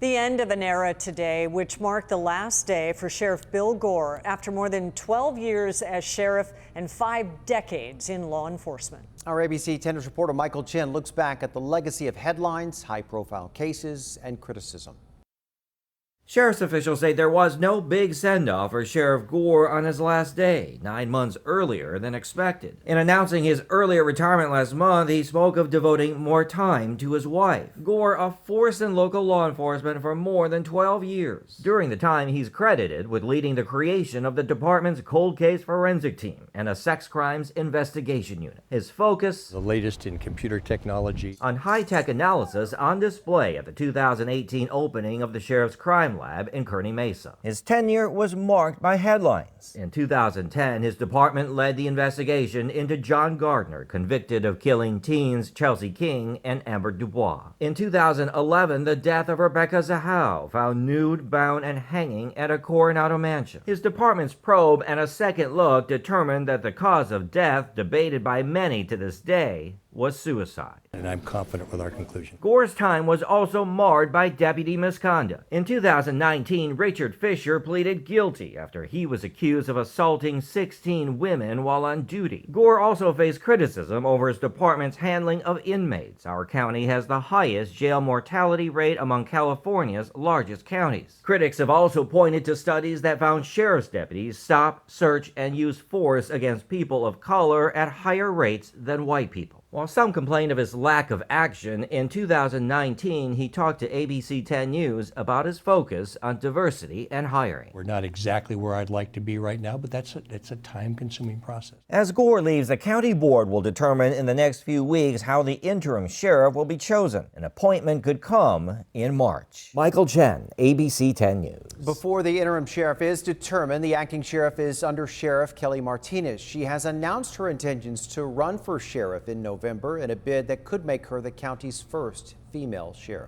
The end of an era today, which marked the last day for Sheriff Bill Gore after more than 12 years as sheriff and 5 decades in law enforcement. Our ABC 10 News reporter Michael Chen looks back at the legacy of headlines, high-profile cases, and criticism. Sheriff's officials say there was no big send-off for Sheriff Gore on his last day, 9 months earlier than expected. In announcing his earlier retirement last month, he spoke of devoting more time to his wife. Gore, a force in local law enforcement for more than 12 years. During the time, he's credited with leading the creation of the department's cold case forensic team and a sex crimes investigation unit. His focus, the latest in computer technology, on high-tech analysis on display at the 2018 opening of the Sheriff's Crime Lab in Kearney Mesa. His tenure was marked by headlines. In 2010, his department led the investigation into John Gardner, convicted of killing teens Chelsea King and Amber Dubois. In 2011, the death of Rebecca Zahau, found nude, bound, and hanging at a Coronado mansion. His department's probe and a second look determined that the cause of death, debated by many to this day, was suicide. And I'm confident with our conclusion. Gore's time was also marred by deputy misconduct. In 2019, Richard Fisher pleaded guilty after he was accused of assaulting 16 women while on duty. Gore also faced criticism over his department's handling of inmates. Our county has the highest jail mortality rate among California's largest counties. Critics have also pointed to studies that found sheriff's deputies stop, search, and use force against people of color at higher rates than white people. While some complained of his lack of action, in 2019 he talked to ABC 10 News about his focus on diversity and hiring. We're not exactly where I'd like to be right now, but it's a time-consuming process. As Gore leaves, the county board will determine in the next few weeks how the interim sheriff will be chosen. An appointment could come in March. Michael Chen, ABC 10 News. Before the interim sheriff is determined, the acting sheriff is Under Sheriff Kelly Martinez. She has announced her intentions to run for sheriff in November in a bid that could make her the county's first female sheriff.